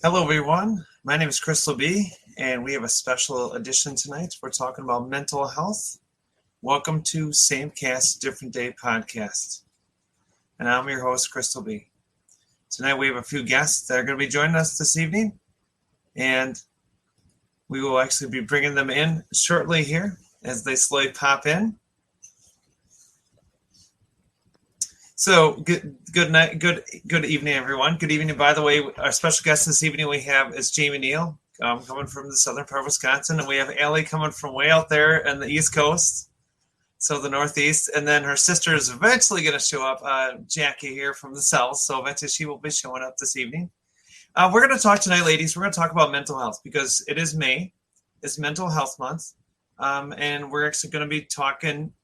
Hello, everyone. My name is Crystal B, and we have a special edition tonight. We're talking about mental health. Welcome to Same Cast, Different Day podcast. And I'm your host, Crystal B. Tonight we have a few guests that are going to be joining us this evening, and we will actually be bringing them in shortly here as they slowly pop in. So good night, good evening, everyone. Good evening. By the way, our special guest this evening we have is Jamie Neal, coming from the southern part of Wisconsin, and we have Aly coming from way out there on the East Coast, so the Northeast, and then her sister is eventually going to show up, Jackie here from the South. So eventually she will be showing up this evening. We're going to talk tonight, ladies. We're going to talk about mental health because it is May, it's Mental Health Month, and we're actually going to be talking.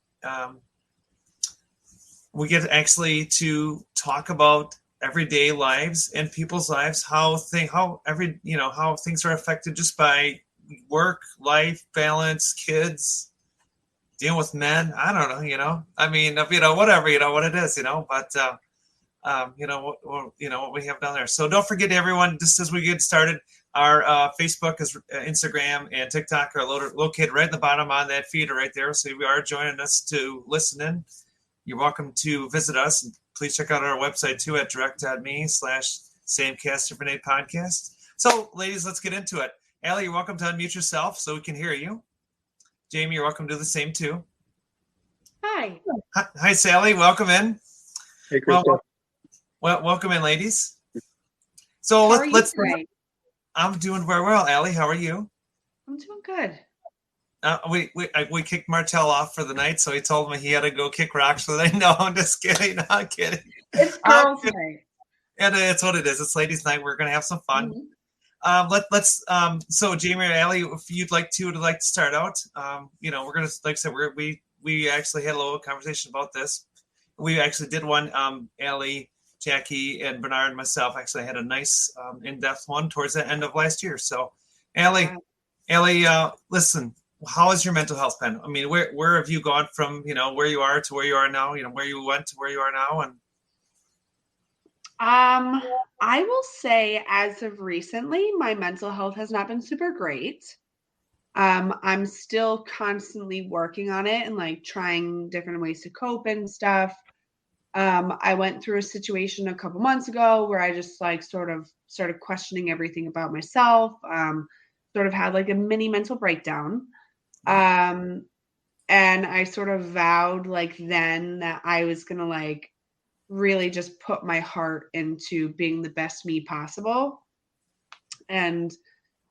We get actually to talk about everyday lives and people's lives, how things are affected just by work, life, balance, kids, dealing with men. I don't know, whatever, what it is, but what we have down there. So don't forget, everyone, just as we get started, our Facebook, Instagram, and TikTok are located right at the bottom on that feed right there. So if you are joining us to listen in, you're welcome to visit us, and please check out our website too at direct.me/samecast different day podcast. So, ladies, let's get into it. Aly, you're welcome to unmute yourself so we can hear you. Jamie, you're welcome to do the same too. Hi. Hi, Sally. Welcome in. Hey, Crystal. Well, welcome in, ladies. So let's. I'm doing very well, Aly. How are you? I'm doing good. We kicked Martell off for the night, so he told me he had to go kick rocks for the night. No, I'm just kidding. No, I'm kidding. It's girls' night. And it's what it is. It's ladies' night. We're gonna have some fun. Mm-hmm. So Jamie or Aly, if you'd like to start out, we're gonna, like I said, we actually had a little conversation about this. We actually did one. Aly, Jackie, and Bernard and myself actually had a nice in-depth one towards the end of last year. So, Aly, listen. How has your mental health been? I mean, where have you gone from, where you are to where you are now, where you went to where you are now? And I will say as of recently, my mental health has not been super great. I'm still constantly working on it and like trying different ways to cope and stuff. I went through a situation a couple months ago where I just like sort of started questioning everything about myself, sort of had like a mini mental breakdown. And I sort of vowed like then that I was going to like really just put my heart into being the best me possible. And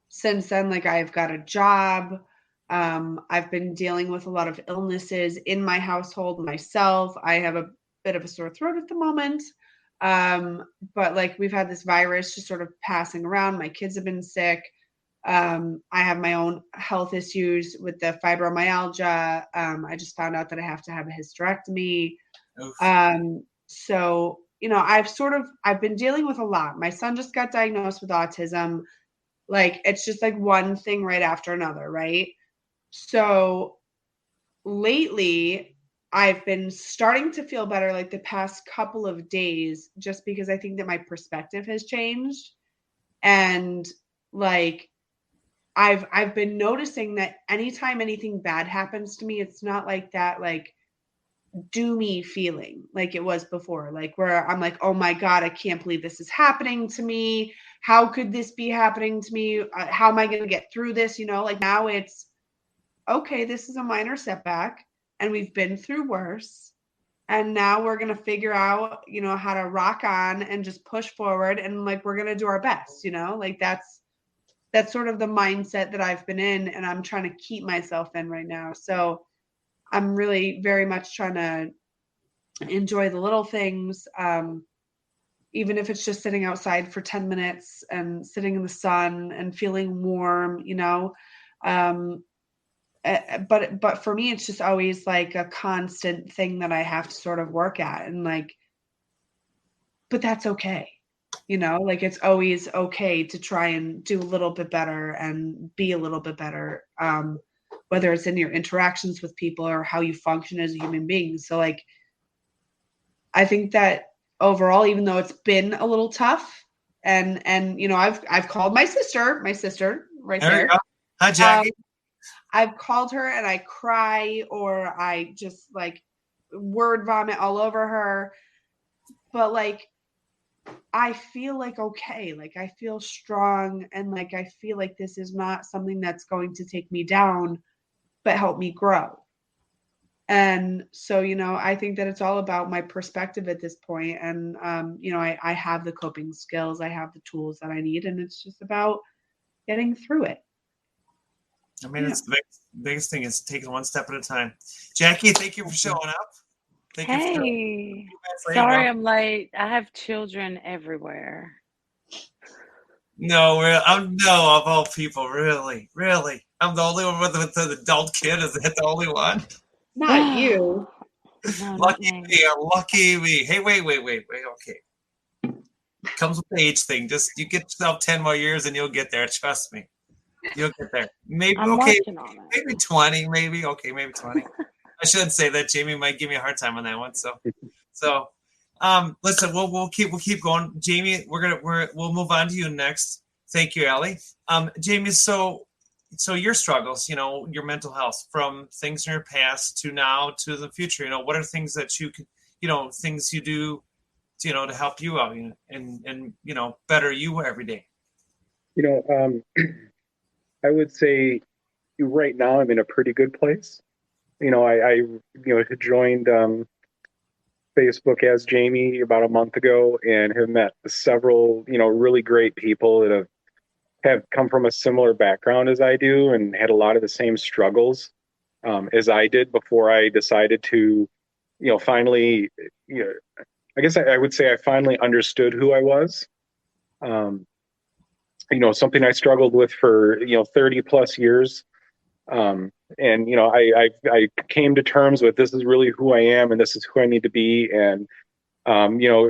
since then, like I've got a job. I've been dealing with a lot of illnesses in my household myself. I have a bit of a sore throat at the moment. But like we've had this virus just sort of passing around. My kids have been sick. I have my own health issues with the fibromyalgia. I just found out that I have to have a hysterectomy. So, I've been dealing with a lot. My son just got diagnosed with autism. Like, it's just like one thing right after another, right? So lately I've been starting to feel better like the past couple of days, just because I think that my perspective has changed. And like, I've been noticing that anytime anything bad happens to me, it's not like that, like doomy feeling like it was before, like where I'm like, oh my God, I can't believe this is happening to me. How could this be happening to me? How am I going to get through this? Like now it's okay. This is a minor setback and we've been through worse. And now we're going to figure out, how to rock on and just push forward. And like, we're going to do our best, like that's sort of the mindset that I've been in and I'm trying to keep myself in right now. So I'm really very much trying to enjoy the little things. Even if it's just sitting outside for 10 minutes and sitting in the sun and feeling warm, but for me, it's just always like a constant thing that I have to sort of work at and like, but that's okay. Like it's always okay to try and do a little bit better and be a little bit better, whether it's in your interactions with people or how you function as a human being. So like, I think that overall, even though it's been a little tough, And I've called my sister right There we there. go. Hi, Um, Jackie. I've called her and I cry or I just like word vomit all over her. But like I feel like okay, like I feel strong and like I feel like this is not something that's going to take me down, but help me grow. And so, I think that it's all about my perspective at this point. And, I have the coping skills, I have the tools that I need, and it's just about getting through it. I mean, Yeah. it's the biggest thing is taking one step at a time. Jackie, thank you for showing up. Thank you for showing up. Hey, Late. sorry I'm late. I have children everywhere. No, I'm no of all people, really, really. I'm the only one with an adult kid. Is that the only one? Not you. No, not Lucky me. me, lucky me. Hey, wait. Okay, comes with the age thing. Just you get yourself 10 more years and you'll get there. Trust me, you'll get there. Maybe I'm okay, working on it. maybe 20. Maybe okay, maybe 20. I shouldn't say that. Jamie might give me a hard time on that one. So, listen, we'll keep going. Jamie, we'll move on to you next. Thank you, Aly. Jamie, so your struggles, your mental health from things in your past to now to the future, what are things that you can, things you do, to help you out and better you every day. You know, I would say right now I'm in a pretty good place. I had joined Facebook as Jamie about a month ago and have met several, really great people that have come from a similar background as I do and had a lot of the same struggles as I did before I decided to, finally, I guess I would say I finally understood who I was. Um, Something I struggled with for 30 plus years. And I came to terms with this is really who I am and this is who I need to be. And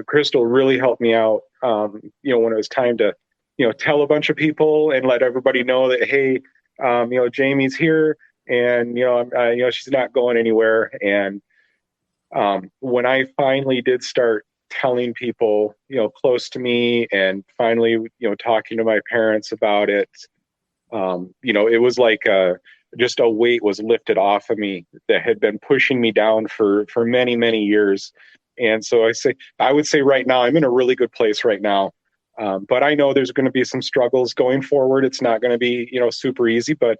Crystal really helped me out. When it was time to tell a bunch of people and let everybody know that hey, Jamie's here and she's not going anywhere. And when I finally did start telling people, close to me and finally, talking to my parents about it, it was like just a weight was lifted off of me that had been pushing me down for many, many years. And so I would say right now, I'm in a really good place right now. But I know there's going to be some struggles going forward. It's not going to be, super easy, but,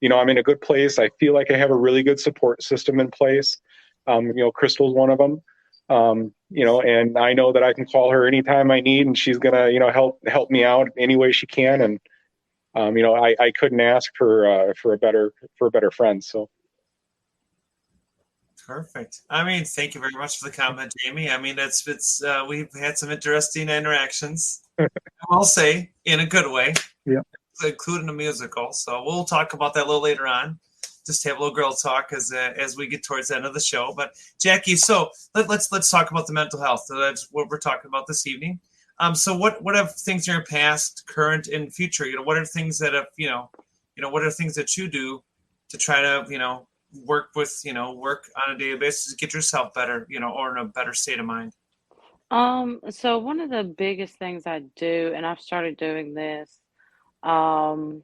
I'm in a good place. I feel like I have a really good support system in place. Crystal's one of them. And I know that I can call her anytime I need and she's going to, help me out any way she can. And, I couldn't ask for a better friend. So. Perfect. I mean, thank you very much for the comment, Jamie. I mean, we've had some interesting interactions. I'll say in a good way. Yeah. Including a musical. So we'll talk about that a little later on. Just have a little girl talk as we get towards the end of the show. But Jackie, so let's talk about the mental health. So that's what we're talking about this evening. So what have things in your past, current, and future? What are things that have what are things that you do to try to work on a daily basis to get yourself better, or in a better state of mind? So one of the biggest things I do, and I've started doing this, um,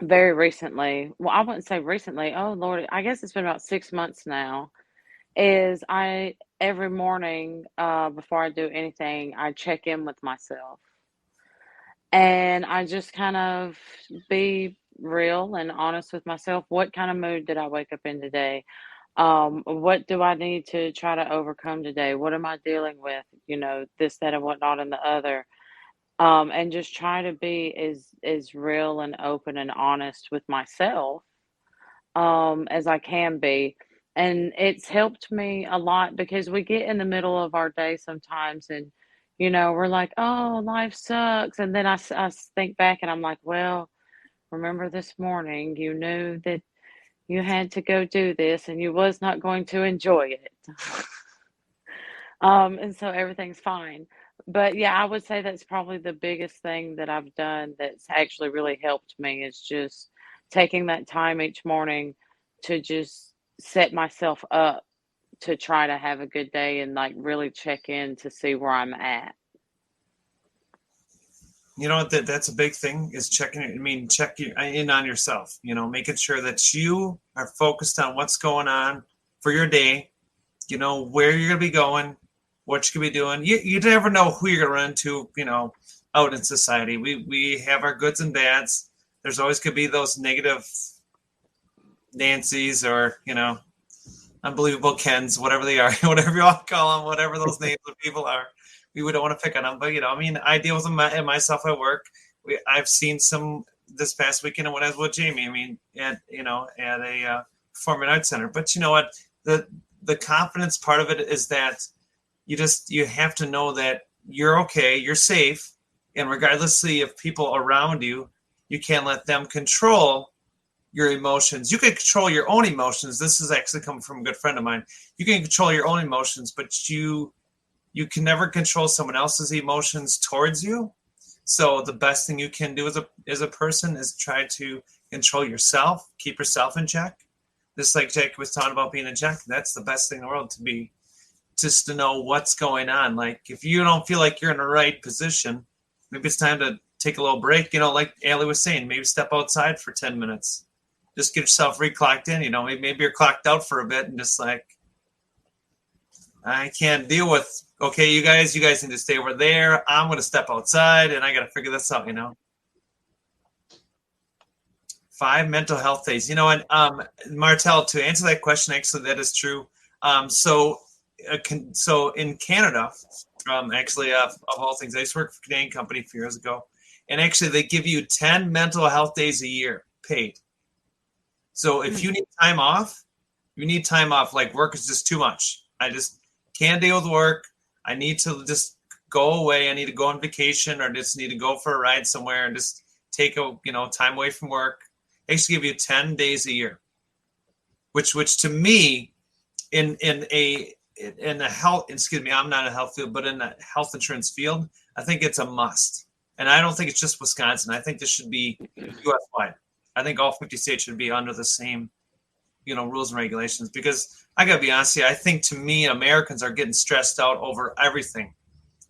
very recently. Well, I wouldn't say recently. Oh Lord, I guess it's been about 6 months now. Is I every morning, before I do anything, I check in with myself. And I just kind of be real and honest with myself. What kind of mood did I wake up in today? What do I need to try to overcome today? What am I dealing with? This, that, and whatnot, and the other. And just try to be as real and open and honest with myself as I can be. And it's helped me a lot because we get in the middle of our day sometimes and, we're like, oh, life sucks. And then I think back and I'm like, well, remember this morning you knew that you had to go do this and you was not going to enjoy it. And so everything's fine. But yeah, I would say that's probably the biggest thing that I've done that's actually really helped me is just taking that time each morning to just set myself up to try to have a good day and like really check in to see where I'm at. You know, that's a big thing is check in on yourself, making sure that you are focused on what's going on for your day, where you're going to be going, what you could be doing. You never know who you're going to run into, out in society. We have our goods and bads. There's always could be those negative Nancy's or, unbelievable Kens, whatever they are, whatever you all call them, whatever those names of people are. We don't want to pick on them, but I deal with them myself at work. I've seen some this past weekend when I was with Jamie. At a performing arts center. But you know what? The confidence part of it is that you have to know that you're okay, you're safe, and regardlessly of people around you, you can't let them control your emotions. You can control your own emotions. This is actually coming from a good friend of mine. You can control your own emotions, but you can never control someone else's emotions towards you. So the best thing you can do as a person is try to control yourself, keep yourself in check. Just like Jacque was talking about being in check, that's the best thing in the world, to be just to know what's going on. Like if you don't feel like you're in the right position, maybe it's time to take a little break. Like Aly was saying, maybe step outside for 10 minutes. Just get yourself reclocked in. Maybe you're clocked out for a bit and just like, I can't deal with, okay, you guys need to stay over there. I'm going to step outside and I got to figure this out, 5 mental health days. And Martel, to answer that question, actually, that is true. So in Canada, actually, of all things, I used to work for a Canadian company a few years ago. And actually, they give you 10 mental health days a year paid. So if you need time off, like work is just too much. I just can't deal with work. I need to just go away. I need to go on vacation or just need to go for a ride somewhere and just take time away from work. They actually give you 10 days a year, which to me in a health, excuse me, I'm not in a health field, but in the health insurance field, I think it's a must. And I don't think it's just Wisconsin. I think this should be US wide. I think all 50 states should be under the same, rules and regulations, because I got to be honest with you, I think to me, Americans are getting stressed out over everything.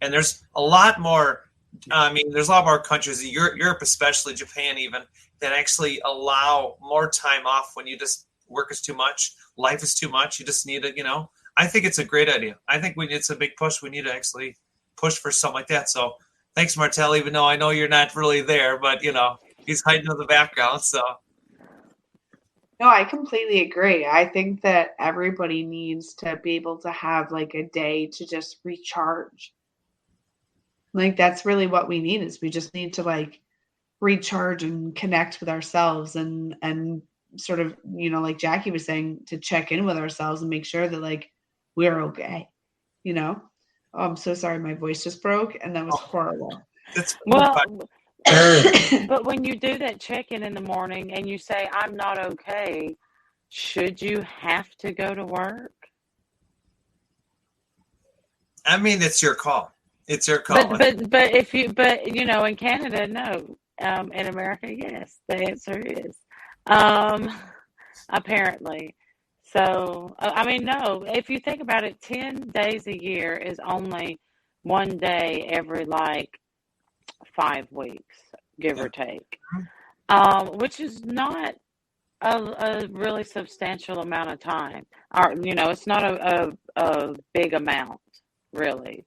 And there's a lot more, there's a lot more countries, Europe especially, Japan even, that actually allow more time off when you just work is too much, life is too much. You just need to, I think it's a great idea. I think it's a big push. We need to actually push for something like that. So thanks, Martel, even though I know you're not really there, but, he's hiding in the background. So. No, I completely agree. I think that everybody needs to be able to have like a day to just recharge. Like that's really what we need, is we just need to like recharge and connect with ourselves and sort of, like Jacque was saying, to check in with ourselves and make sure that like we're okay. Oh, I'm so sorry, my voice just broke and that was horrible. But when you do that check-in in the morning and you say, I'm not okay, should you have to go to work? It's your call. It's your call. But in Canada, no. In America, yes. The answer is apparently. So, no. If you think about it, 10 days a year is only one day every 5 weeks, give or take, which is not a really substantial amount of time. Or, it's not a big amount, really.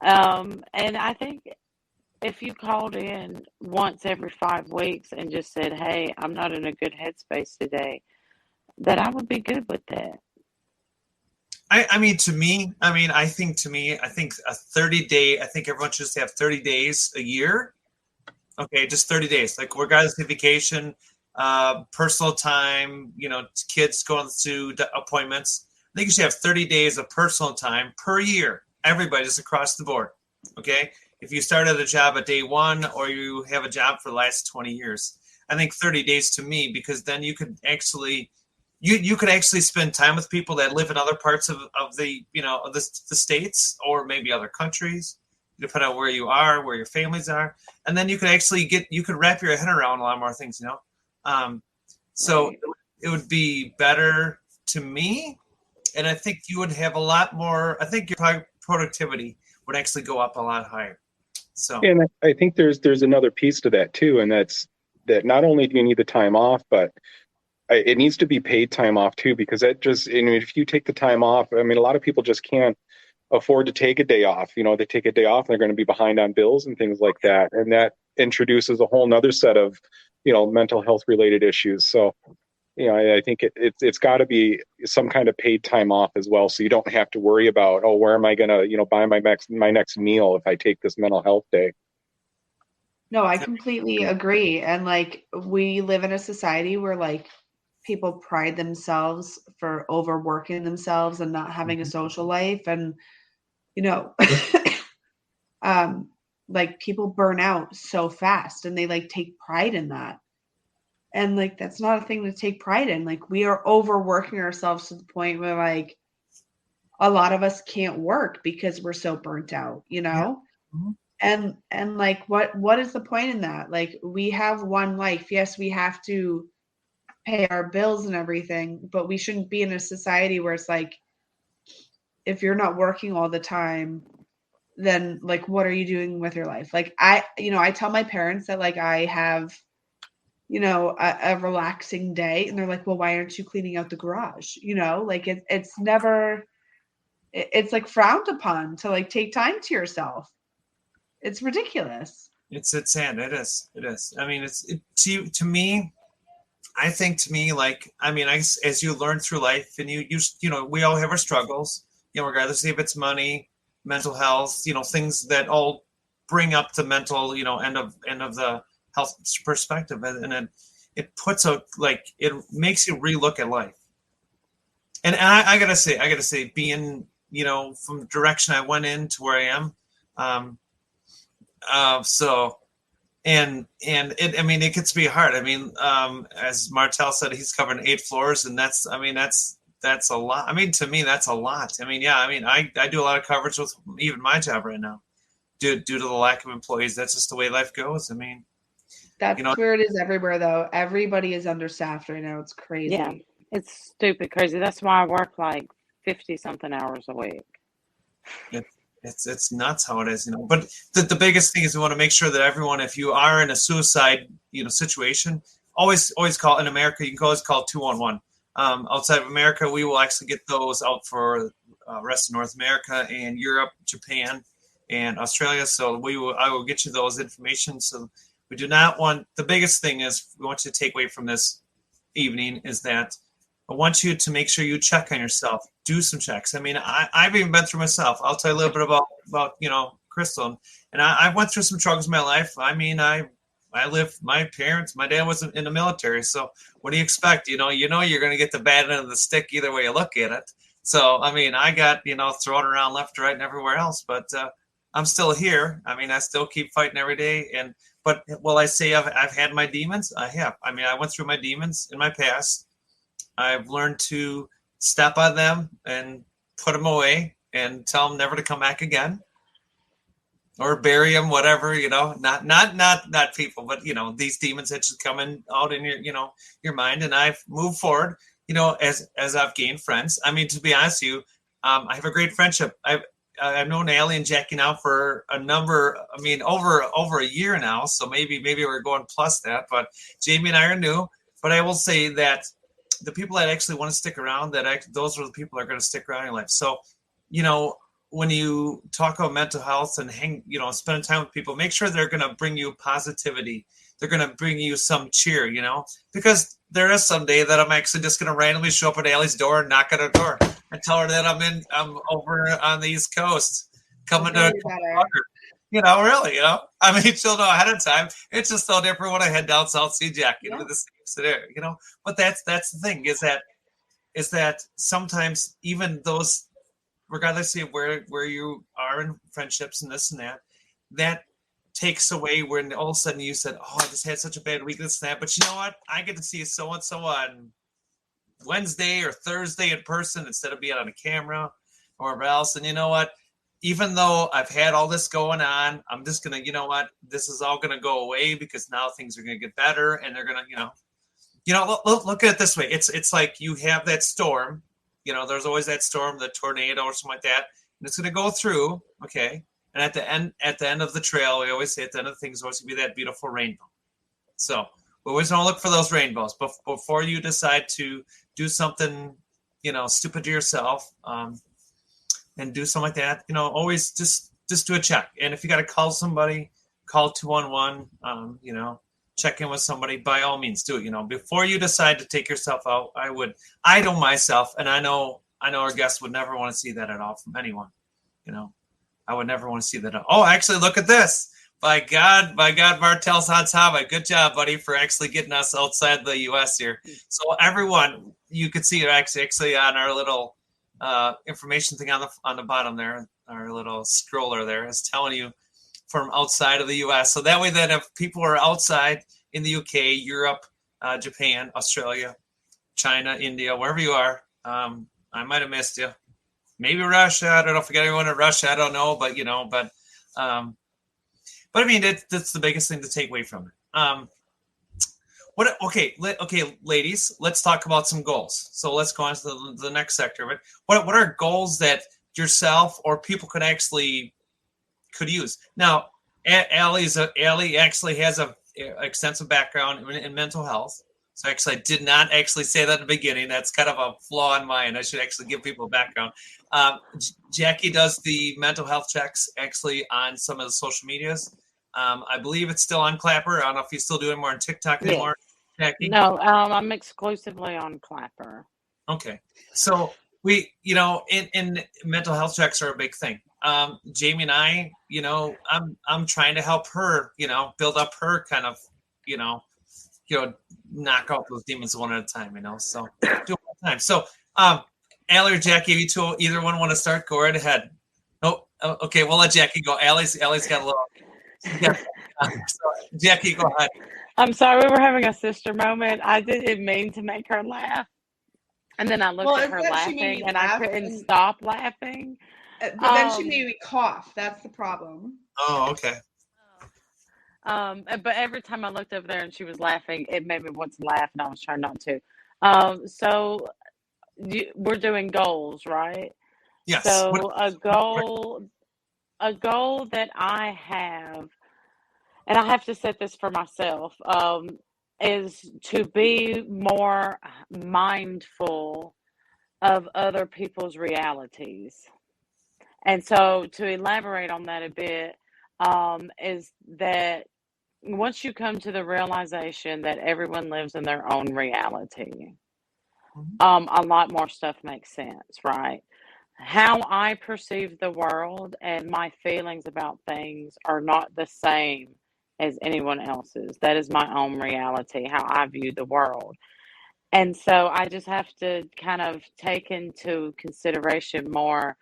And I think if you called in once every 5 weeks and just said, hey, I'm not in a good headspace today, that I would be good with that. I think a 30-day, I think everyone should just have 30 days a year. Okay, just 30 days. Like regardless of vacation, personal time, kids going to appointments. I think you should have 30 days of personal time per year. Everybody, just across the board. Okay? If you started a job at day one or you have a job for the last 20 years, I think 30 days to me, because then you could actually you could actually spend time with people that live in other parts of the the states or maybe other countries, depending on where you are, where your families are, and then you could actually wrap your head around a lot more things. So Right. it would be better to me, and I think you would have a lot more. I think your productivity would actually go up a lot higher. So, and I think there's another piece to that too, and that's that not only do you need the time off, but it needs to be paid time off too, because that just, I mean, if you take the time off, I mean, a lot of people just can't afford to take a day off. They take a day off and they're going to be behind on bills and things like that. And that introduces a whole nother set of, mental health related issues. So, I think it's got to be some kind of paid time off as well. So you don't have to worry about, oh, where am I going to, buy my next meal if I take this mental health day? No, I completely agree. And like, we live in a society where like people pride themselves for overworking themselves and not having a social life. And, you know, like people burn out so fast and they like take pride in that. And like, that's not a thing to take pride in. Like, we are overworking ourselves to the point where like a lot of us can't work because we're so burnt out, yeah. And like, what is the point in that? Like, we have one life. Yes, we have to pay our bills and everything, but we shouldn't be in a society where it's like, if you're not working all the time, then like, what are you doing with your life? Like, I tell my parents that like I have, a relaxing day, and they're like, well, why aren't you cleaning out the garage? Like it's never, it's like frowned upon to like take time to yourself. It's ridiculous. It's sad. It is. I mean, to me, I think to me, like, I mean, as you learn through life, and we all have our struggles, regardless if it's money, mental health, things that all bring up the mental, end of the health perspective, and it puts it makes you relook at life. And I gotta say, being, from the direction I went in to where I am, so. And it gets to be hard. I mean, as Martel said, he's covering 8 floors, and that's a lot. I mean, to me, that's a lot. I mean, yeah, I do a lot of coverage with even my job right now, due to the lack of employees. That's just the way life goes. I mean, that's where it is everywhere, though. Everybody is understaffed right now. It's crazy. Yeah, it's stupid crazy. That's why I work like 50 something hours a week. It's nuts how it is, But the biggest thing is we want to make sure that everyone, if you are in a suicide, situation, always call. In America, you can always call 211. Outside of America, we will actually get those out for rest of North America and Europe, Japan, and Australia. So I will get you those information. So we do not want. The biggest thing is we want you to take away from this evening is that I want you to make sure you check on yourself. Do some checks. I mean, I've even been through myself. I'll tell you a little bit about Crystal, and I went through some struggles in my life. I mean, I lived. My dad was in the military, so what do you expect? You're going to get the bad end of the stick either way you look at it. So I mean, I got thrown around left, right, and everywhere else, but I'm still here. I mean, I still keep fighting every day. But will I say I've had my demons? I have. I mean, I went through my demons in my past. I've learned to step on them and put them away and tell them never to come back again, or bury them, whatever, not people, but these demons that just coming out in your mind. And I've moved forward, as I've gained friends. I mean, to be honest with you, I have a great friendship. I've known Aly and Jacque now for over a year now. So maybe we're going plus that, but Jamie and I are new. But I will say that the people that actually want to stick around, those are the people that are going to stick around in your life. So, when you talk about mental health and spend time with people, make sure they're going to bring you positivity. They're going to bring you some cheer, because there is some day that I'm actually just going to randomly show up at Aly's door and knock at her door and tell her that I'm over on the East Coast coming to really, I mean, she'll know ahead of time. It's just so different when I head down South Sea Jack, the same scenario, but that's the thing is that sometimes even those, regardless of where you are in friendships and this and that takes away when all of a sudden you said, oh, I just had such a bad week, this and that. But you know what? I get to see so-and-so on Wednesday or Thursday in person instead of being on a camera or whatever else. And you know what? Even though I've had all this going on, I'm just going to, this is all going to go away because now things are going to get better and they're going to, look at it this way. It's like you have that storm, there's always that storm, the tornado or something like that. And it's going to go through. Okay. And at the end of the trail, we always say at the end of things always be that beautiful rainbow. So we always want to look for those rainbows. But before you decide to do something, stupid to yourself, and do something like that, always just do a check. And if you got to call somebody, call 211. Check in with somebody. By all means, do it. Before you decide to take yourself out, I know myself, and I know our guests would never want to see that at all from anyone. I would never want to see that. Oh, actually, look at this. By God, Martel's Hot Topic. Good job, buddy, for actually getting us outside the U.S. here. So everyone, you could see it actually on our little information thing on the bottom there, our little scroller there is telling you from outside of the U.S. So that way, that if people are outside in the U.K., Europe, Japan, Australia, China, India, wherever you are, I might have missed you. Maybe Russia. I don't know if we got anyone in Russia. I don't know, but I mean, that's the biggest thing to take away from it. Okay, ladies, let's talk about some goals. So let's go on to the next sector of it. What are goals that yourself or people could use? Now, Aly actually has a extensive background in mental health. So actually, I did not actually say that in the beginning. That's kind of a flaw in mine. I should actually give people a background. Jackie does the mental health checks actually on some of the social medias. I believe it's still on Clapper. I don't know if he's still doing more on TikTok anymore. Jackie? No, I'm exclusively on Clapper. Okay. So we, in mental health checks are a big thing. Jamie and I, I'm trying to help her, build up her kind of, knock out those demons one at a time, so do it one at a time. So, Aly or Jackie, you two, either one want to start? Go right ahead. Oh, okay. We'll let Jackie go. Aly's got a little. Yeah. So, Jackie, go ahead. I'm sorry, we were having a sister moment. I didn't mean to make her laugh. And then I looked at her laughing, and I couldn't stop laughing. But then she made me cough. That's the problem. Oh, okay. But every time I looked over there and she was laughing, it made me want to laugh, and I was trying not to. So we're doing goals, right? Yes. So a goal that I have, and I have to set this for myself, is to be more mindful of other people's realities. And so to elaborate on that a bit, is that once you come to the realization that everyone lives in their own reality, a lot more stuff makes sense, right? How I perceive the world and my feelings about things are not the same as anyone else's. That is my own reality, how I view the world. And so I just have to kind of take into consideration more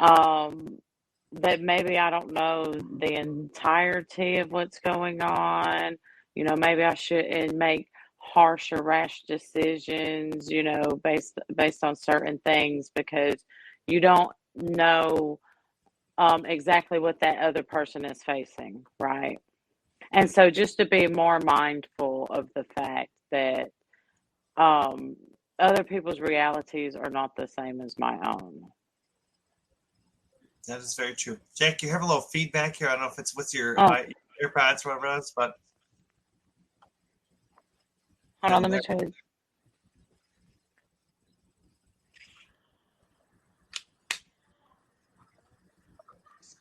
that maybe I don't know the entirety of what's going on. Maybe I shouldn't make harsh or rash decisions, based on certain things, because you don't know exactly what that other person is facing, right? And so just to be more mindful of the fact that other people's realities are not the same as my own. That is very true. Jack, you have a little feedback here. I don't know if it's with your AirPods or whatever else, but. Hold on, let me try.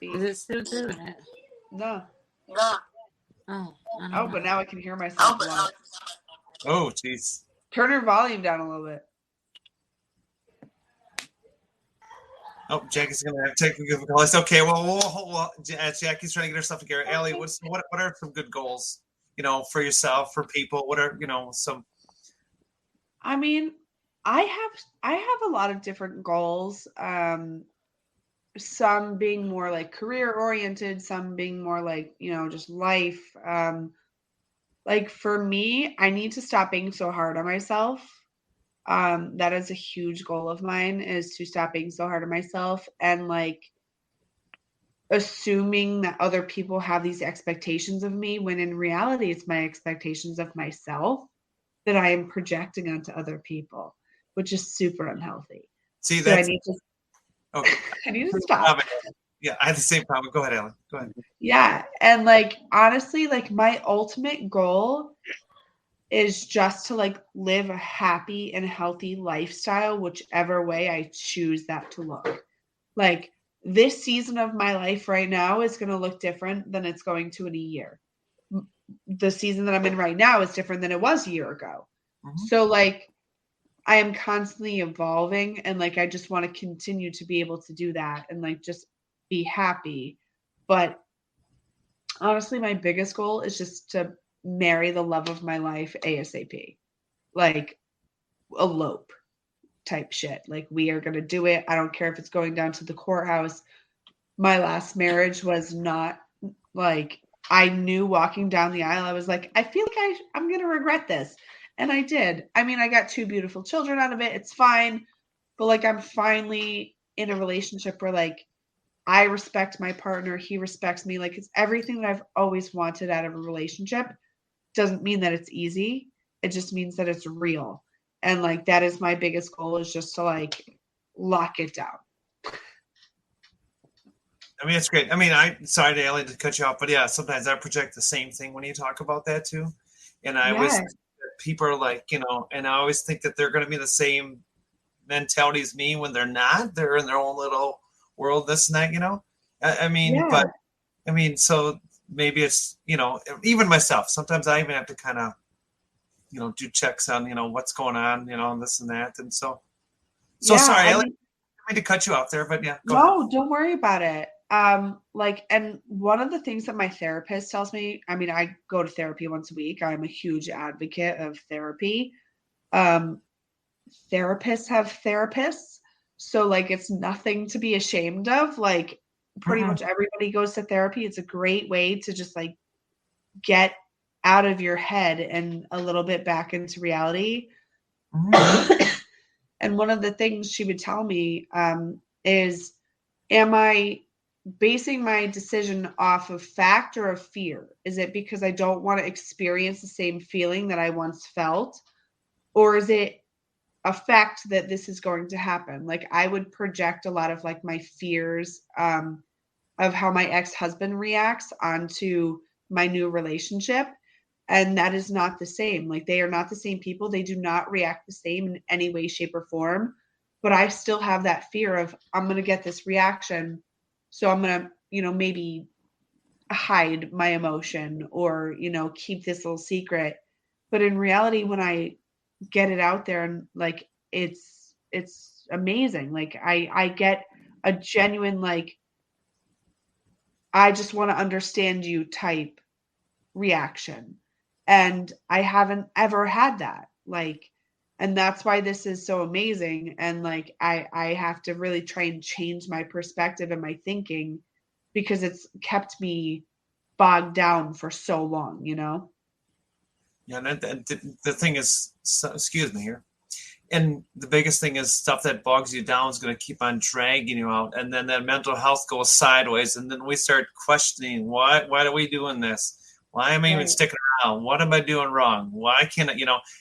Is it still doing it? No. Oh, but now I can hear myself. Oh, jeez. Turn your volume down a little bit. Oh, Jackie's going to have technical difficulties. Okay, well, Jackie's trying to get herself together. Aly, what are some good goals, for yourself, for people? What are, some? I mean, I have a lot of different goals. Some being more like career oriented, some being more like, just life. Like for me, I need to stop being so hard on myself. That is a huge goal of mine, is to stop being so hard on myself and like assuming that other people have these expectations of me, when in reality it's my expectations of myself that I am projecting onto other people, which is super unhealthy. See, so I need to stop. Yeah, I had the same problem. Go ahead, Alan. Go ahead. Yeah. And like, honestly, like my ultimate goal is just to like live a happy and healthy lifestyle, whichever way I choose that to look. Like this season of my life right now is going to look different than it's going to in a year. The season that I'm in right now is different than it was a year ago. So like I am constantly evolving, and like I just want to continue to be able to do that and like just be happy. But honestly, my biggest goal is just to marry the love of my life ASAP. Like elope type shit. Like we are going to do it. I don't care if it's going down to the courthouse. My last marriage was not like, I knew walking down the aisle, I was like, I feel like I'm going to regret this. And I did. I mean, I got 2 beautiful children out of it. It's fine. But like, I'm finally in a relationship where like, I respect my partner. He respects me. Like, it's everything that I've always wanted out of a relationship. Doesn't mean that it's easy. It just means that it's real. And like, that is my biggest goal, is just to like lock it down. I mean, it's great. I mean, sorry to Aly to cut you off, but yeah, sometimes I project the same thing when you talk about that too. And I always think that people are like, and I always think that they're going to be the same mentality as me when they're not. They're in their own little world, this and that, I mean, but I mean, so maybe it's, even myself, sometimes I even have to kind of, do checks on, what's going on, and this and that. And so sorry, Aly, I didn't mean to cut you off there, but yeah, go ahead. Don't worry about it. Like, and one of the things that my therapist tells me, I mean, I go to therapy once a week. I'm a huge advocate of therapy. Therapists have therapists. So like, it's nothing to be ashamed of. Like pretty much everybody goes to therapy. It's a great way to just like get out of your head and a little bit back into reality. And one of the things she would tell me is, am I basing my decision off of fact or of fear? Is it because I don't want to experience the same feeling that I once felt? Or is it a fact that this is going to happen? Like I would project a lot of like my fears of how my ex-husband reacts onto my new relationship. And that is not the same. Like they are not the same people. They do not react the same in any way, shape, or form. But I still have that fear of, I'm going to get this reaction. So I'm going to, maybe hide my emotion or, keep this little secret. But in reality, when I get it out there and like, it's amazing. Like I get a genuine, like, I just want to understand you type reaction. And I haven't ever had that. Like, and that's why this is so amazing. And like, I have to really try and change my perspective and my thinking, because it's kept me bogged down for so long, Yeah, and the thing is, excuse me here, and the biggest thing is stuff that bogs you down is going to keep on dragging you out, and then that mental health goes sideways, and then we start questioning, why are we doing this? Why am I even sticking around? What am I doing wrong? Why can't I,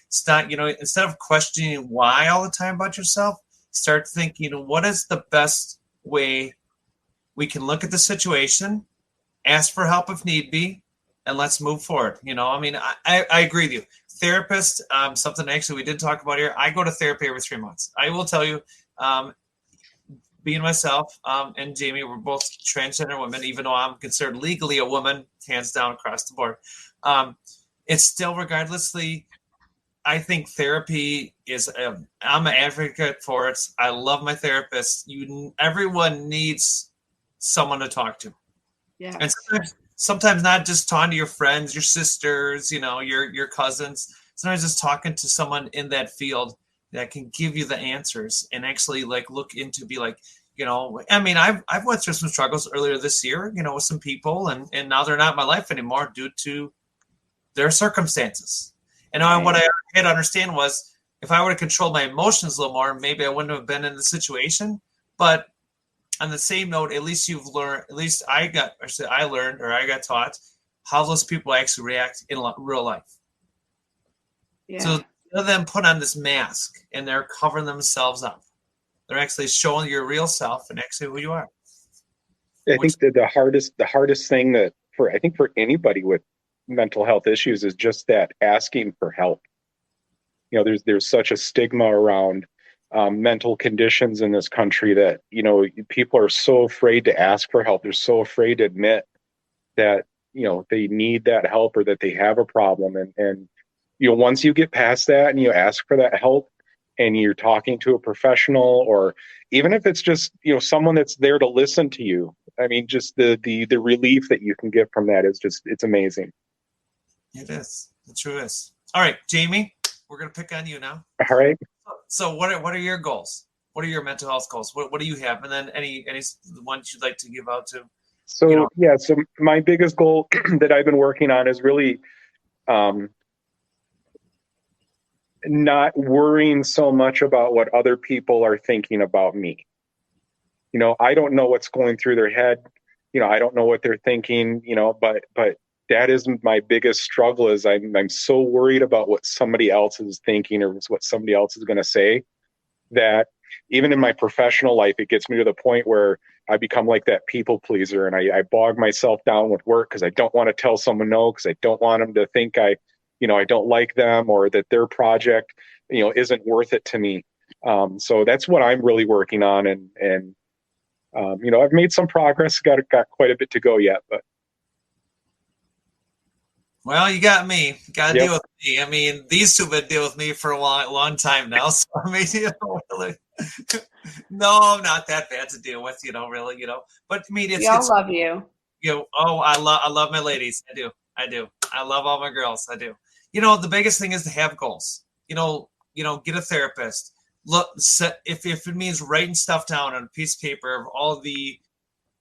it's not, instead of questioning why all the time about yourself, start thinking, what is the best way we can look at the situation, ask for help if need be, and let's move forward. I mean, I agree with you. Therapist, something actually we did talk about here. I go to therapy every 3 months. I will tell you, being myself and Jamie, we're both transgender women, even though I'm considered legally a woman, hands down across the board. It's still, regardlessly, I think therapy is, I'm an advocate for it. I love my therapist. Everyone needs someone to talk to. Yeah. And sometimes not just talking to your friends, your sisters, your cousins. Sometimes just talking to someone in that field that can give you the answers and actually like look into, be like, I mean, I've went through some struggles earlier this year, with some people, and now they're not in my life anymore due to their circumstances. And what I had to understand was, if I were to control my emotions a little more, maybe I wouldn't have been in the situation. But on the same note, at least you've learned, at least I got taught how those people actually react in real life. Yeah. So none of them put on this mask and they're covering themselves up. They're actually showing your real self and actually who you are. I think that the hardest thing that for anybody with mental health issues is just that asking for help. You know, there's such a stigma around mental conditions in this country that, you know, people are so afraid to ask for help. They're so afraid to admit that, you know, they need that help or that they have a problem. And you know, once you get past that and you ask for that help and you're talking to a professional, or even if it's just, you know, someone that's there to listen to you, I mean, just the relief that you can get from that is just, it's amazing. It is. It true is. All right, Jamie, we're going to pick on you now. All right. So what are your goals? What are your mental health goals? What do you have? And then any ones you'd like to give out to? So, you know. Yeah, so my biggest goal that I've been working on is really not worrying so much about what other people are thinking about me. You know, I don't know what's going through their head. You know, I don't know what they're thinking, you know, but that is my biggest struggle is I'm so worried about what somebody else is thinking or what somebody else is going to say, that even in my professional life, it gets me to the point where I become like that people pleaser, and I bog myself down with work because I don't want to tell someone no, because I don't want them to think I don't like them, or that their project, you know, isn't worth it to me. So that's what I'm really working on. And you know, I've made some progress, got quite a bit to go yet, but. Well, you got me. You got to Yep. deal with me. I mean, these two have been dealing with me for a long time now. So I mean, you know, really, no, I'm not that bad to deal with, you know, really, you know. But I mean, We all love you. You know, oh, I love my ladies. I do. I love all my girls. I do. You know, the biggest thing is to have goals. You know, get a therapist. Look, if it means writing stuff down on a piece of paper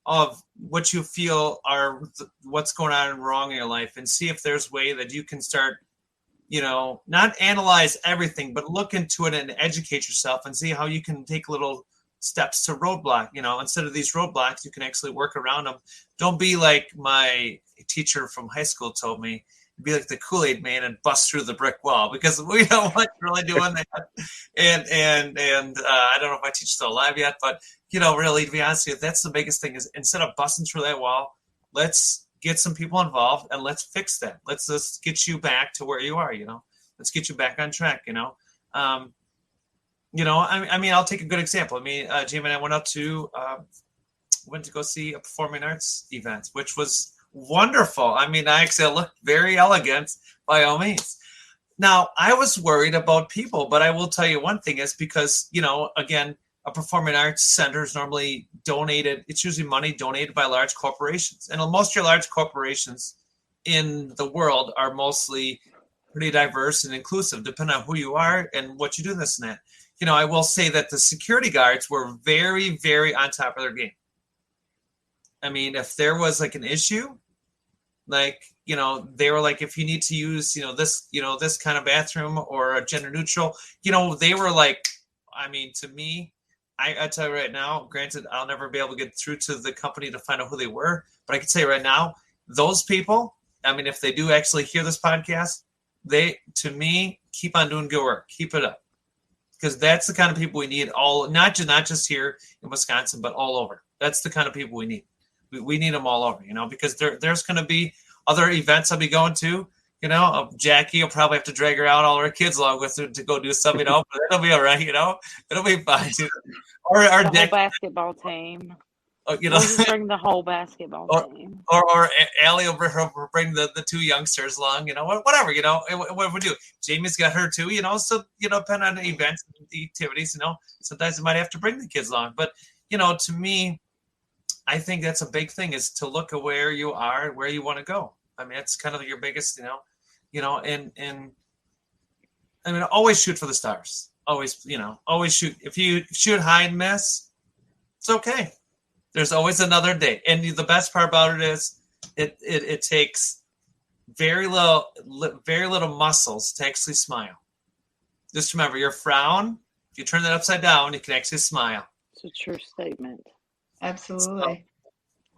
of what you feel are what's going on wrong in your life, and see if there's a way that you can start, you know, not analyze everything, but look into it and educate yourself and see how you can take little steps to roadblock, you know, instead of these roadblocks, you can actually work around them. Don't be like my teacher from high school told me, be like the Kool-Aid man and bust through the brick wall, because we don't want really doing that. And I don't know if my teacher's still alive yet, but you know, really, to be honest with you, that's the biggest thing is instead of busting through that wall, let's get some people involved and let's fix that. Let's get you back to where you are, you know, let's get you back on track, you know. You know, I mean, I'll take a good example. I mean, Jamie and I went to go see a performing arts event, which was wonderful. I mean, I actually looked very elegant by all means. Now, I was worried about people, but I will tell you one thing is because, you know, again, a performing arts center is normally donated. It's usually money donated by large corporations. And most of your large corporations in the world are mostly pretty diverse and inclusive, depending on who you are and what you do, this and that. You know, I will say that the security guards were very, very on top of their game. I mean, if there was like an issue, like, you know, they were like, if you need to use, this kind of bathroom or a gender neutral, you know, they were like, I mean, to me, I tell you right now, granted, I'll never be able to get through to the company to find out who they were, but I can say right now, those people, I mean, if they do actually hear this podcast, they, to me, keep on doing good work. Keep it up. Because that's the kind of people we need not just here in Wisconsin, but all over. That's the kind of people we need. We need them all over, you know, because there's going to be other events I'll be going to, you know. Jackie will probably have to drag her out, all her kids along with her to go do something, you know, but it'll be all right, you know. It'll be fine. Or the whole basketball team. You know, we'll just bring the whole basketball team. Or Aly will bring the two youngsters along, you know, whatever, you know, what we do. Jamie's got her too, you know, so, you know, depending on the events and the activities, you know, sometimes you might have to bring the kids along. But, you know, to me, I think that's a big thing is to look at where you are and where you want to go. I mean, that's kind of your biggest, you know, and I mean, always shoot for the stars. Always, you know, always shoot. If you shoot high and miss, it's okay. There's always another day. And the best part about it is it takes very little muscles to actually smile. Just remember, your frown, if you turn that upside down, you can actually smile. It's a true statement. Absolutely.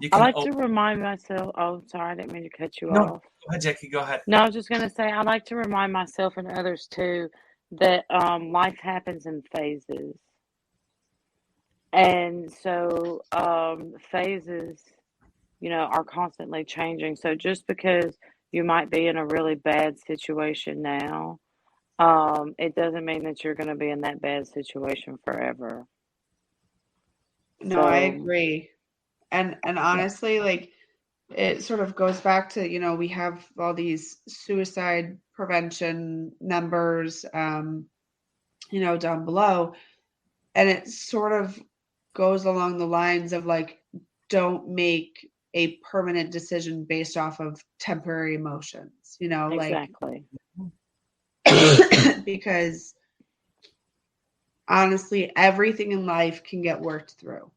So I like to remind myself. Oh, sorry, I didn't mean to cut you off. Go ahead, Jackie. Go ahead. No, I was just going to say I like to remind myself and others too that life happens in phases. And so phases are constantly changing. So just because you might be in a really bad situation now, it doesn't mean that you're going to be in that bad situation forever. No, I So, agree. And honestly, like it sort of goes back to, we have all these suicide prevention numbers, down below. And it sort of goes along the lines of like, don't make a permanent decision based off of temporary emotions, like, exactly. because honestly, everything in life can get worked through.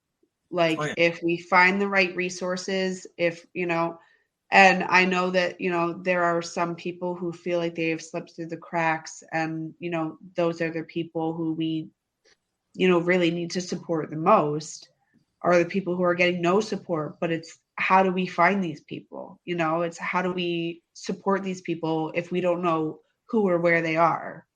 Like, Oh, yeah. if we find the right resources, and I know that, there are some people who feel like they have slipped through the cracks, and, those are the people who we, really need to support the most, are the people who are getting no support. But it's, how do we find these people? It's, how do we support these people if we don't know who or where they are?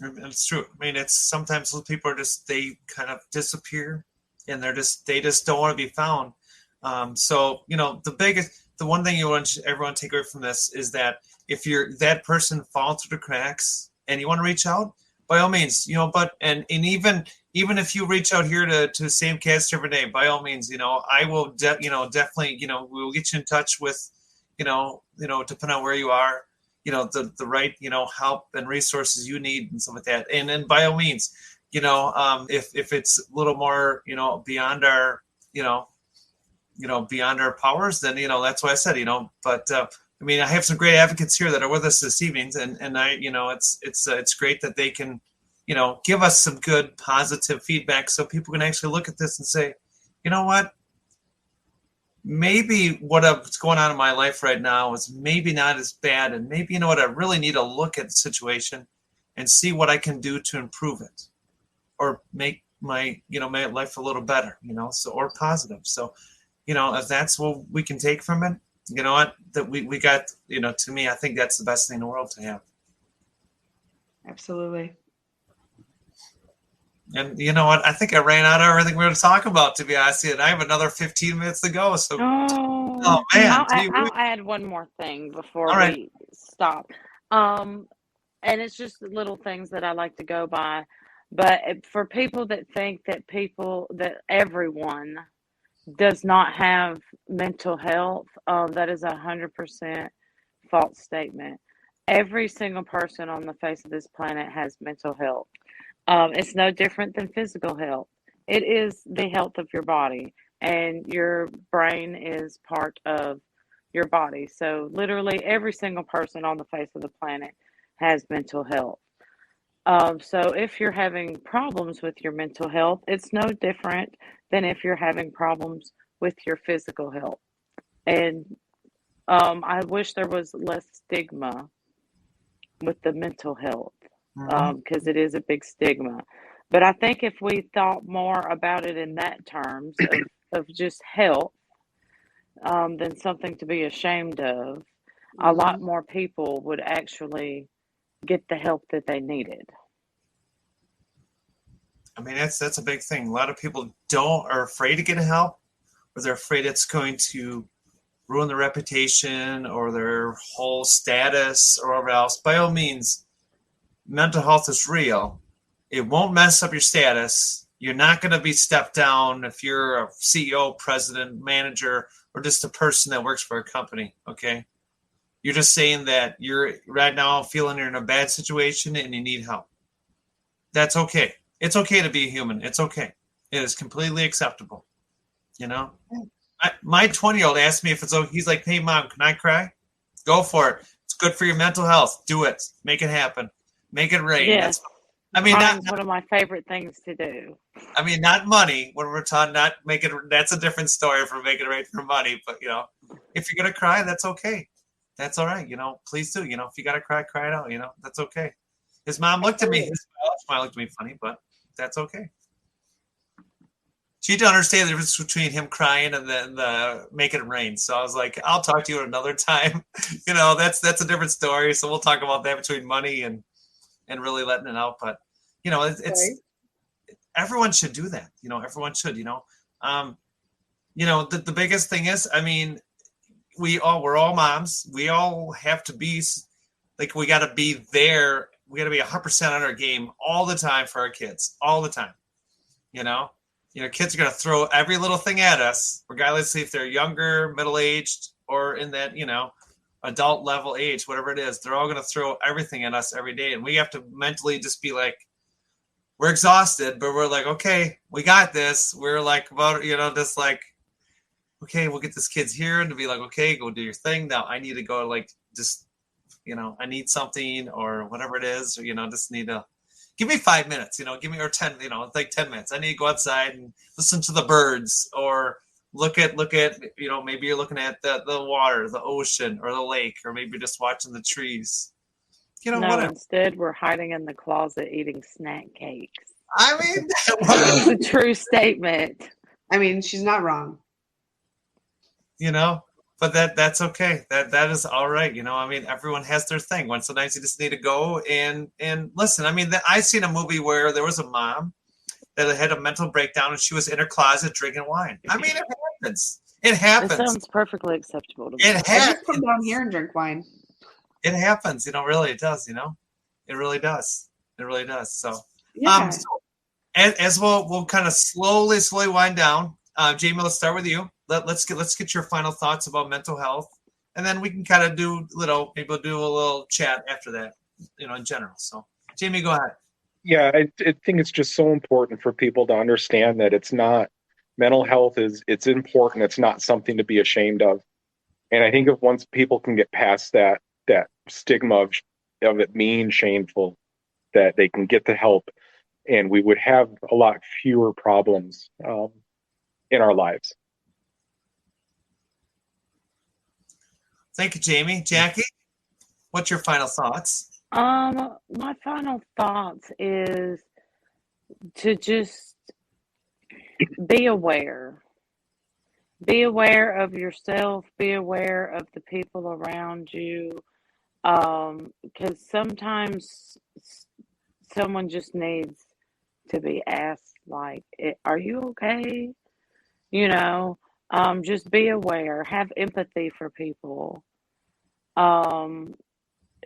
It's true. I mean, it's sometimes those people are they kind of disappear, and they just don't want to be found. So the one thing you want everyone to take away from this is that if you're that person falling through the cracks and you want to reach out, by all means, and even if you reach out here to Same Cast Every Day, by all means, I will definitely, we will get you in touch with, depending on where you are, the right, help and resources you need and stuff like that. And then by all means, if it's a little more, beyond our, beyond our powers, then, that's why I said, but, I mean, I have some great advocates here that are with us this evening, and I, it's great that they can, give us some good positive feedback so people can actually look at this and say, you know what, maybe what's going on in my life right now is maybe not as bad, and maybe, you know what, I really need to look at the situation and see what I can do to improve it or make my life a little better, or positive. So, if that's what we can take from it, you know what, that we got, to me, I think that's the best thing in the world to have. Absolutely. And you know what, I think I ran out of everything we were going to talk about, to be honest with you, and I have another 15 minutes to go. So, oh man, I'll add one more thing before all right. we stop. And it's just little things that I like to go by. But for people that think that everyone does not have mental health, that is 100% false statement. Every single person on the face of this planet has mental health. It's no different than physical health. It is the health of your body, and your brain is part of your body. So literally every single person on the face of the planet has mental health. So if you're having problems with your mental health, it's no different than if you're having problems with your physical health. And I wish there was less stigma with the mental health, because it is a big stigma. But I think if we thought more about it in that terms of just health, than something to be ashamed of, a lot more people would actually get the help that they needed. I mean, that's a big thing. A lot of people are afraid to get help, or they're afraid it's going to ruin their reputation or their whole status or whatever else. By all means, mental health is real. It won't mess up your status. You're not going to be stepped down if you're a CEO, president, manager, or just a person that works for a company, okay? You're just saying that you're right now feeling you're in a bad situation and you need help. That's okay. It's okay to be human. It's okay. It is completely acceptable, My 20-year-old asked me if it's okay. He's like, hey, Mom, can I cry? Go for it. It's good for your mental health. Do it. Make it happen. Make it rain. Yes. I mean, Crying's one of my favorite things to do. I mean, not money. When we're talking, not make it. That's a different story for making it right for money. But if you're gonna cry, that's okay. That's all right. Please do. If you gotta cry, cry it out. That's okay. His mom looked at me. His smile looked at me funny, but that's okay. She didn't understand the difference between him crying and then the making it rain. So I was like, I'll talk to you another time. That's a different story. So we'll talk about that between money and really letting it out. But it's everyone should do that. Everyone should. the biggest thing is, I mean, we're all moms. We all have to be like, we got to be there. We got to be 100% on our game all the time for our kids, all the time. Kids are going to throw every little thing at us, regardless if they're younger, middle-aged, or in that, adult level age, whatever it is. They're all going to throw everything at us every day. And we have to mentally just be like, we're exhausted, but we're like, okay, we got this. We're like, about, just like, okay, we'll get this kid's here, and to be like, okay, go do your thing. Now I need to go, like, just, I need something or whatever it is, or, just need to give me 5 minutes, give me, or 10, like 10 minutes. I need to go outside and listen to the birds, or look at, maybe you're looking at the water, the ocean, or the lake, or maybe just watching the trees. No, whatever. Instead we're hiding in the closet eating snack cakes. I mean, it's a true statement. I mean, she's not wrong. But that's okay. That is all right. I mean, everyone has their thing. Sometimes you just need to go and listen. I mean, I seen a movie where there was a mom that had a mental breakdown, and she was in her closet drinking wine. I mean, it happens. It happens. It sounds perfectly acceptable to me. I just come down here and drink wine. It happens. Really, it does. It really does. It really does. So, yeah. As we'll kind of slowly wind down. Jamie, let's start with you. Let's get your final thoughts about mental health, and then we can kind of maybe we'll do a little chat after that, in general. So, Jamie, go ahead. Yeah, I think it's just so important for people to understand that it's not, mental health it's important. It's not something to be ashamed of. And I think if once people can get past that stigma of it being shameful, that they can get the help, and we would have a lot fewer problems in our lives. Thank you, Jamie. Jackie, what's your final thoughts? My final thoughts is to just be aware. Be aware of yourself. Be aware of the people around you. Because sometimes someone just needs to be asked, like, are you okay? Just be aware. Have empathy for people.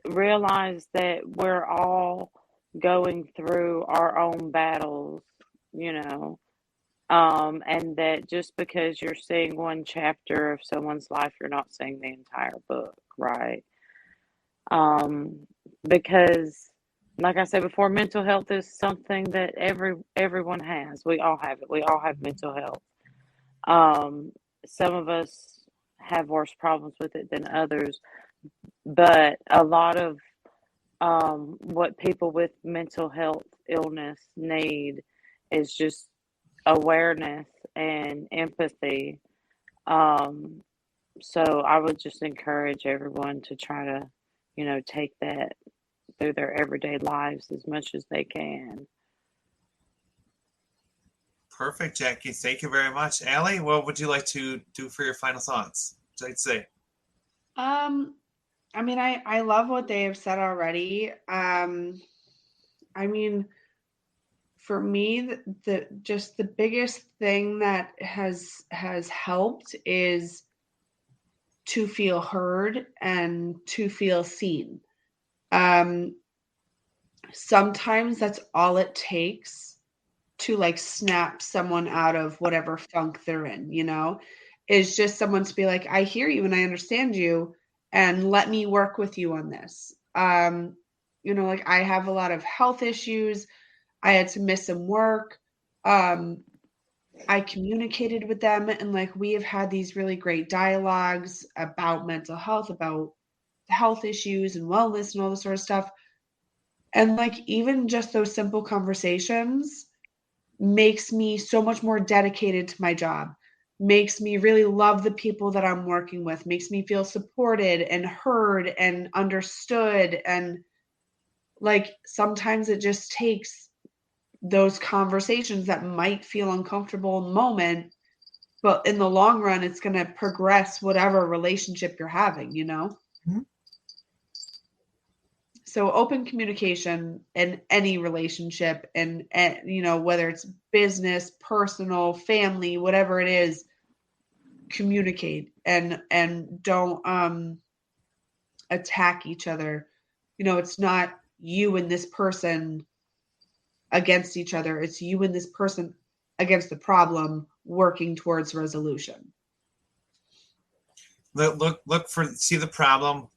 Realize that we're all going through our own battles, and that just because you're seeing one chapter of someone's life, you're not seeing the entire book, right? Because, like I said before, mental health is something that everyone has. We all have it. We all have mental health. Some of us have worse problems with it than others, but a lot of what people with mental health illness need is just awareness and empathy. So I would just encourage everyone to try to, take that through their everyday lives as much as they can. Perfect, Jackie. Thank you very much. Aly, what would you like to do for your final thoughts? What would you like to say? I mean, I love what they have said already. I mean, for me, the biggest thing that has helped is to feel heard and to feel seen. Sometimes that's all it takes to, like, snap someone out of whatever funk they're in, is just someone to be like, I hear you and I understand you, and let me work with you on this. Like, I have a lot of health issues. I had to miss some work. I communicated with them, and, like, we have had these really great dialogues about mental health, about health issues and wellness and all this sort of stuff. And, like, even just those simple conversations makes me so much more dedicated to my job, makes me really love the people that I'm working with, makes me feel supported and heard and understood. And, like, sometimes it just takes those conversations that might feel uncomfortable in the moment, but in the long run, it's going to progress whatever relationship you're having, Mm-hmm. So open communication in any relationship, and whether it's business, personal, family, whatever it is, communicate and don't attack each other. You know, it's not you and this person against each other. It's you and this person against the problem, working towards resolution. See the problem,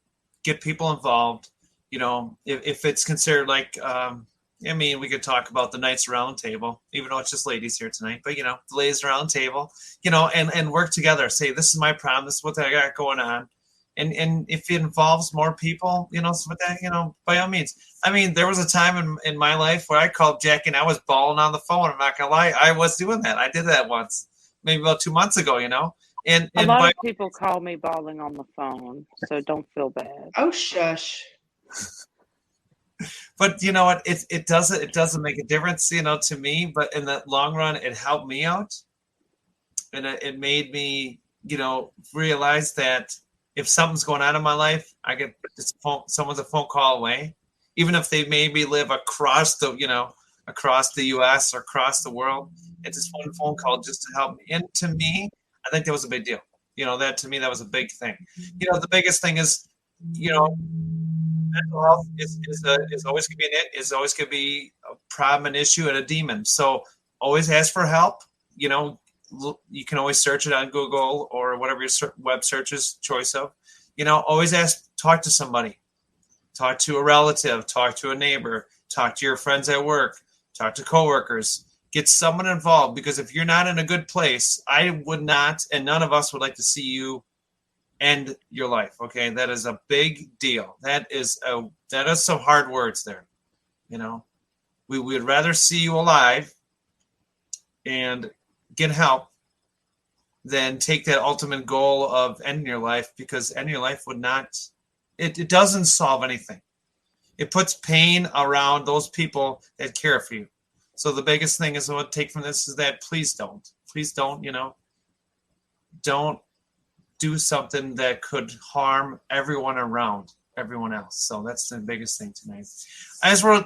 get people involved. You know, if it's considered like, I mean, we could talk about the Knights Round Table, even though it's just ladies here tonight, but, you know, the Ladies Round Table, you know, and work together. Say, this is my problem. This is what I got going on. And if it involves more people, you know, so with that, you know, by all means. I mean, there was a time in my life where I called Jackie and I was bawling on the phone. I'm not going to lie. I was doing that. I did that once, maybe about 2 months ago, you know. And a lot of people call me bawling on the phone, so don't feel bad. Oh, shush. But you know what? It doesn't make a difference, you know, to me. But in the long run, it helped me out, and it made me, you know, realize that if something's going on in my life, I get someone's a phone call away, even if they maybe live across the U.S. or across the world. It's just one phone call just to help me. And to me, I think that was a big deal. You know, that to me, that was a big thing. You know, the biggest thing is, you know, mental health is always going to be a problem, an issue, and a demon. So always ask for help. You know, you can always search it on Google or whatever your web search is choice of. You know, always talk to somebody, talk to a relative, talk to a neighbor, talk to your friends at work, talk to coworkers. Get someone involved, because if you're not in a good place, I would not, and none of us would like to see you end your life. Okay, that is a big deal. That is some hard words there. You know, we would rather see you alive and get help than take that ultimate goal of ending your life, because ending your life would not. It doesn't solve anything. It puts pain around those people that care for you. So the biggest thing is what I take from this is that please don't, you know, don't do something that could harm everyone around everyone else. So that's the biggest thing tonight. As we're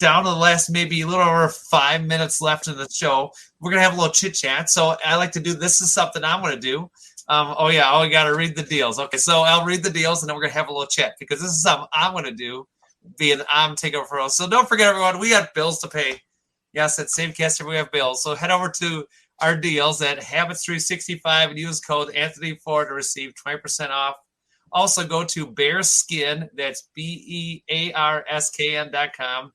down to the last maybe a little over 5 minutes left in the show, we're gonna have a little chit chat. So I like to do this is something I'm gonna do. We got to read the deals. Okay, so I'll read the deals and then we're gonna have a little chat, because this is something I'm gonna do, being I'm taking over for us. So don't forget, everyone, we got bills to pay. Yes, at Savecaster we have bills. So head over to our deals at Habits 365 and use code Anthony4 to receive 20% off. Also go to Bearskin, that's BEARSKN.com,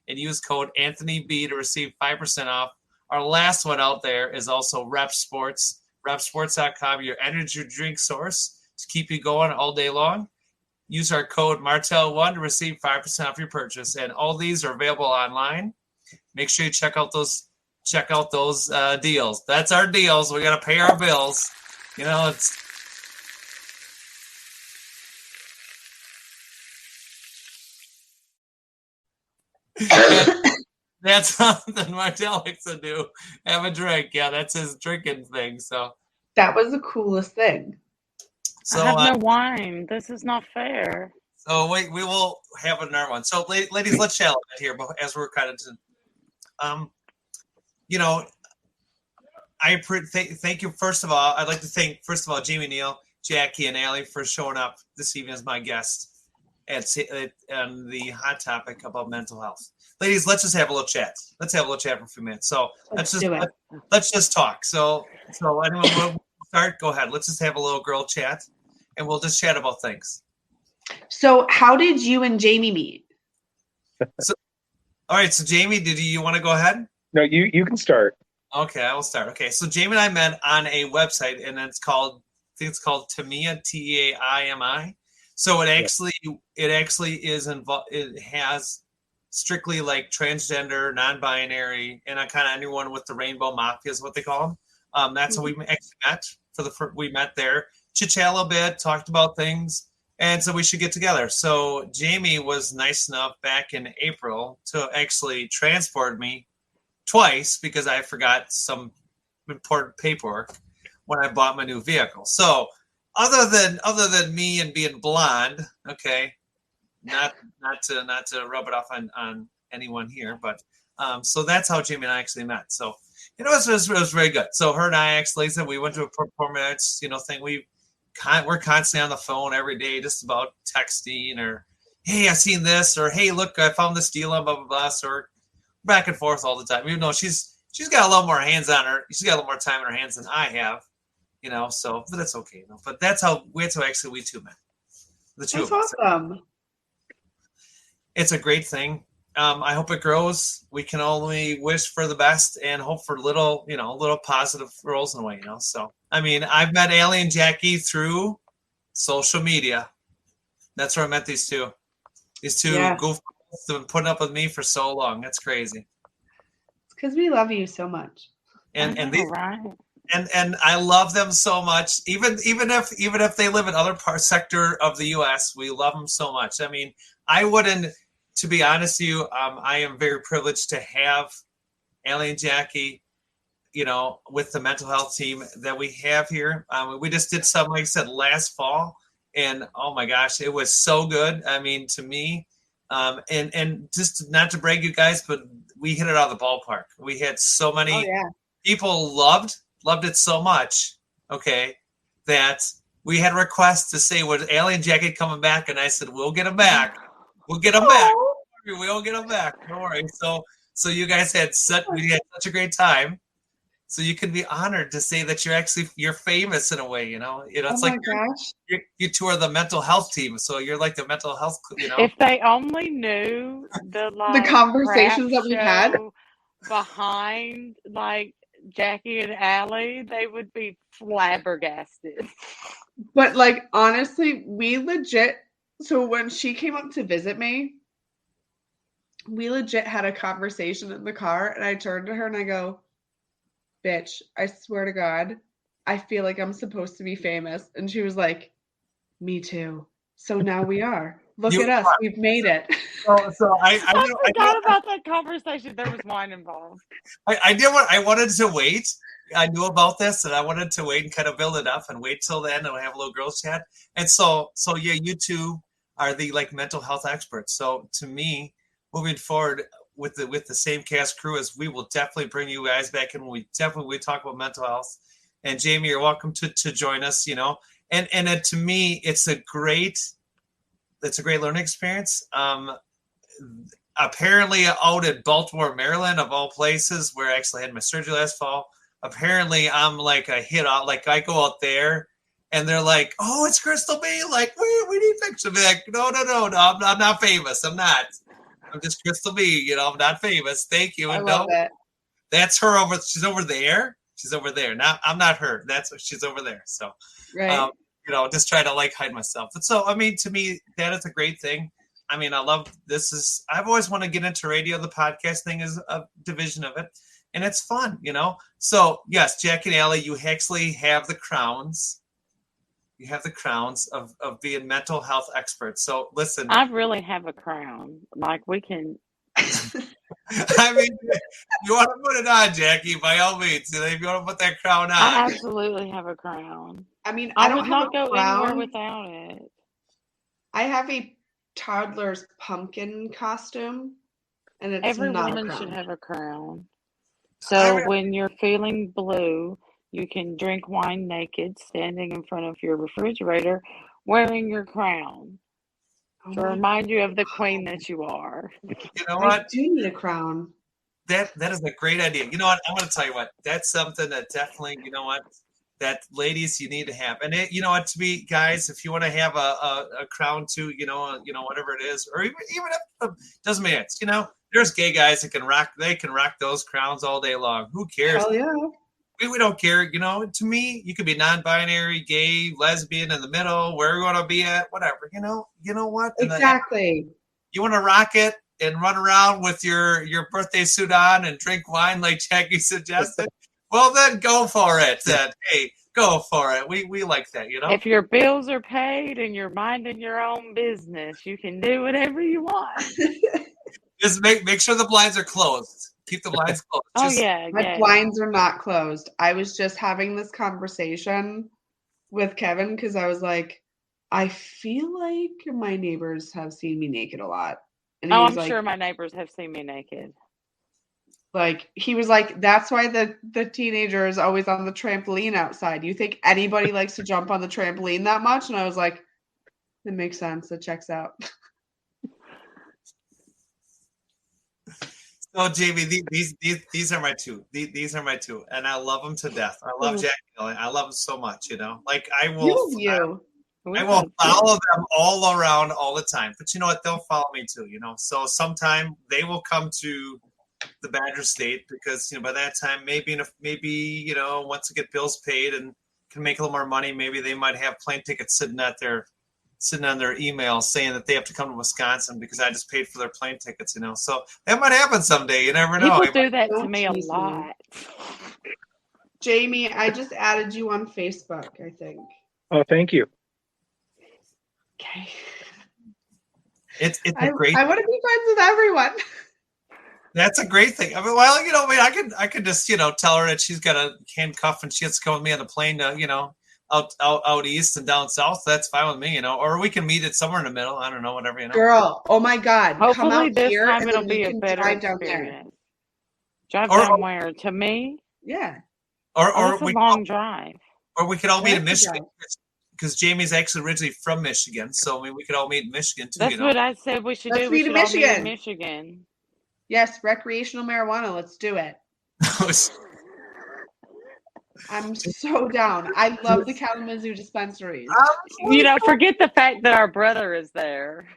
and use code AnthonyB to receive 5% off. Our last one out there is also REPP Sports, repsports.com, your energy drink source to keep you going all day long. Use our code Martel1 to receive 5% off your purchase. And all these are available online. Make sure you check out those deals. That's our deals. We got to pay our bills. You know, that's something Martel likes to do. Have a drink. Yeah, that's his drinking thing. So that was the coolest thing. So I have no wine. This is not fair. So we will have another one. So ladies, let's chat a bit here, but as we're kind of you know, thank you. First of all, I'd like to thank, Jamie, Neal, Jackie, and Aly for showing up this evening as my guests on the hot topic about mental health. Ladies, let's just have a little chat. Let's have a little chat for a few minutes. So let's just talk. So anyone will start? Go ahead. Let's just have a little girl chat, and we'll just chat about things. So how did you and Jamie meet? All right. So Jamie, did you want to go ahead? No, you can start. Okay, I will start. Okay, so Jamie and I met on a website, and it's called Taimi, Taimi. So it actually is involved. It has strictly like transgender, non-binary, and kind of anyone with the rainbow mafia is what they call them. That's how we actually met. We met there, chit-chat a little bit, talked about things, and so we should get together. So Jamie was nice enough back in April to actually transport me twice, because I forgot some important paperwork when I bought my new vehicle. So other than me and being blonde, okay, not to rub it off on anyone here, but So that's how Jamie and I actually met. So it was very good. So her and I actually said we went to a performance, thing. We're constantly on the phone every day, just about texting or, hey, I seen this, or hey, look, I found this deal on blah blah blah. So we're back and forth all the time. Even though she's got a lot more hands on her, she's got a little more time in her hands than I have, So, but that's okay. But that's how actually we two met. The two That's of us. awesome. It's a great thing. I hope it grows. We can only wish for the best and hope for little positive rolls in the way, So, I mean, I've met Aly and Jacque through social media. That's where I met these two. These two goofballs have been putting up with me for so long. That's crazy. It's because we love you so much. And I love them so much. Even if they live in other sector of the U.S., we love them so much. I mean, I wouldn't. To be honest with you, I am very privileged to have Aly and Jacque, with the mental health team that we have here. We just did something, like I said, last fall, and oh my gosh, it was so good. I mean, to me, and just not to brag you guys, but we hit it out of the ballpark. We had so many people loved it so much, okay, that we had requests to say, was Aly and Jacque coming back? And I said, we'll get them back. We'll get them back. We'll get them back. Don't worry. So you guys had such a great time. So you can be honored to say that you're famous in a way, It's like you tour the mental health team, so you're like the mental health, If they only knew the conversations that we had behind Jacque and Aly, they would be flabbergasted. But honestly, we legit. So when she came up to visit me, we legit had a conversation in the car, and I turned to her and I go, bitch, I swear to God, I feel like I'm supposed to be famous. And she was like, me too. So now we are. Look at us. We've made it. So I forgot about that conversation. There was wine involved. I did what I wanted to wait. I knew about this, and I wanted to wait and kind of build it up and wait till then, and we'll have a little girls chat. And so yeah, you two are the mental health experts. So to me, moving forward with the same cast crew, as we will definitely bring you guys back, and we talk about mental health. And Jamie, you're welcome to join us. And to me, it's a great learning experience. Apparently, out in Baltimore, Maryland, of all places, where I actually had my surgery last fall. Apparently, I'm like a hit out. Like I go out there, and they're like, "Oh, it's Crystal B. Like we need pictures." Be like, no, I'm not famous. I'm not. I'm just Crystal B. I'm not famous. Thank you. I love it. That's her over. She's over there. She's over there. Now I'm not her. That's what she's over there. So, right. Just try to hide myself. But so, I mean, to me, that is a great thing. I mean, I love this. I've always wanted to get into radio. The podcast thing is a division of it, and it's fun. So yes, Jacque and Aly, you actually have the crowns. You have the crowns of being mental health experts. So listen, I really have a crown. We can. I mean, you want to put it on, Jacque, by all means. If you want to put that crown on, I absolutely have a crown. I mean, I don't would have not a go crown. anywhere without it. I have a toddler's pumpkin costume, and it's every not woman a crown. should have a crown. So when you're feeling blue, you can drink wine naked, standing in front of your refrigerator, wearing your crown to remind you of the queen that you are. You know what? I do need a crown. That is a great idea. You know what? I'm going to tell you what. That's something that definitely, that ladies, you need to have. And it, to me, guys, if you want to have a crown too, whatever it is, or even if doesn't matter. There's gay guys that can rock those crowns all day long. Who cares? Hell yeah. We don't care. To me, you could be non-binary, gay, lesbian, in the middle, where you're going to be at, whatever. You know what? Exactly. You want to rock it and run around with your birthday suit on and drink wine like Jacque suggested? Well, then go for it. Then hey, go for it. We like that. If your bills are paid and you're minding your own business, you can do whatever you want. Just make sure the blinds are closed. Keep the blinds closed. My blinds are not closed. I was just having this conversation with Kevin because I was like, I feel like my neighbors have seen me naked a lot. And I'm sure my neighbors have seen me naked. Like, he was like, that's why the teenager is always on the trampoline outside. You think anybody likes to jump on the trampoline that much? And I was like, it makes sense. It checks out. So Jamie, these are my two. These are my two, and I love them to death. I love Jacque. I love them so much. Like I will. I will follow them all around all the time. But you know what? They'll follow me too. So sometime they will come to the Badger State because by that time maybe once they get bills paid and can make a little more money, maybe they might have plane tickets sitting on their email saying that they have to come to Wisconsin because I just paid for their plane tickets. So that might happen someday. You never know. People do that to me a lot. Jamie, I just added you on Facebook, I think. Oh, thank you. Okay. It's a great. I want to be friends with everyone. That's a great thing. I mean, well, I could just tell her that she's got a handcuff and she has to come with me on the plane to out east and down south. That's fine with me, or we can meet it somewhere in the middle. I don't know, whatever. Girl, oh my God, hopefully come out this here time and it'll then be we a can better drive down experience. there. Drive down where? To me? Yeah. Or it's a long drive. Or we could all meet in Michigan because Jamie's actually originally from Michigan, so we could all meet in Michigan too. That's what I said we should do. We should all meet in Michigan. Yes, recreational marijuana. Let's do it. I'm so down. I love the Kalamazoo dispensaries. Forget the fact that our brother is there.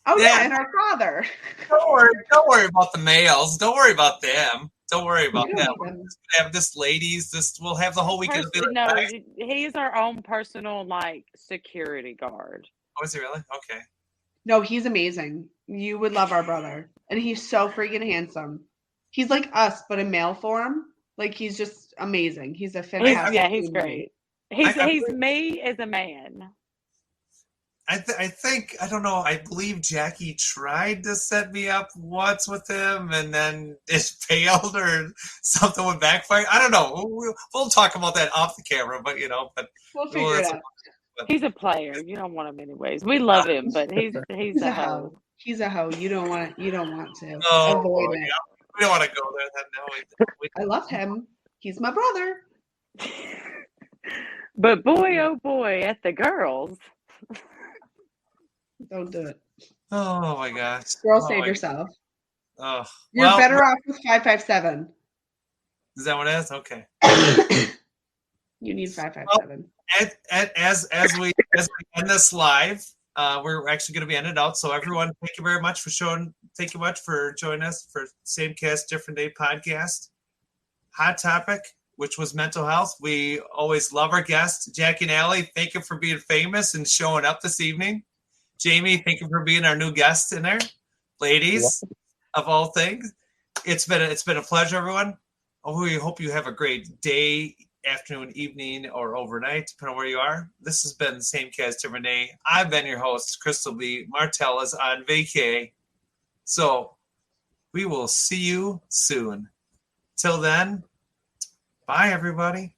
Oh yeah, and our father. Don't worry about the males. Don't worry about them. Don't worry about them. We're just gonna have this ladies. We'll have the whole weekend. No, he's our own personal security guard. Oh, is he really? Okay. No, he's amazing. You would love our brother, and he's so freaking handsome. He's like us, but in male form. Like, he's just amazing. He's a fantastic. He's great. He's me as a man. I think I don't know. I believe Jackie tried to set me up once with him, and then it failed, or something went backfire. I don't know. We'll talk about that off the camera, but we'll figure it out. He's a player. You don't want him anyways. We love him, but he's a hoe. He's a hoe. You don't want to. Oh, avoid it. We don't want to go there. I love him. He's my brother. But boy, oh boy, at the girls. Don't do it. Oh my gosh. Girl, save yourself. Oh, you're better off with 557. Is that what it is? Okay. You need 557. As we end this live, we're actually going to be ended out. So everyone, thank you very much for Thank you much for joining us for Same Cast, Different Day podcast. Hot topic, which was mental health. We always love our guests. Jacque and Aly, thank you for being famous and showing up this evening. Jamie, thank you for being our new guest in there. Ladies, of all things, it's been a pleasure, everyone. We hope you have a great day, afternoon, evening, or overnight, depending on where you are. This has been Same Cast, Different Day. I've been your host, Crystal B. Martell is on vacay. So we will see you soon. Till then, bye, everybody.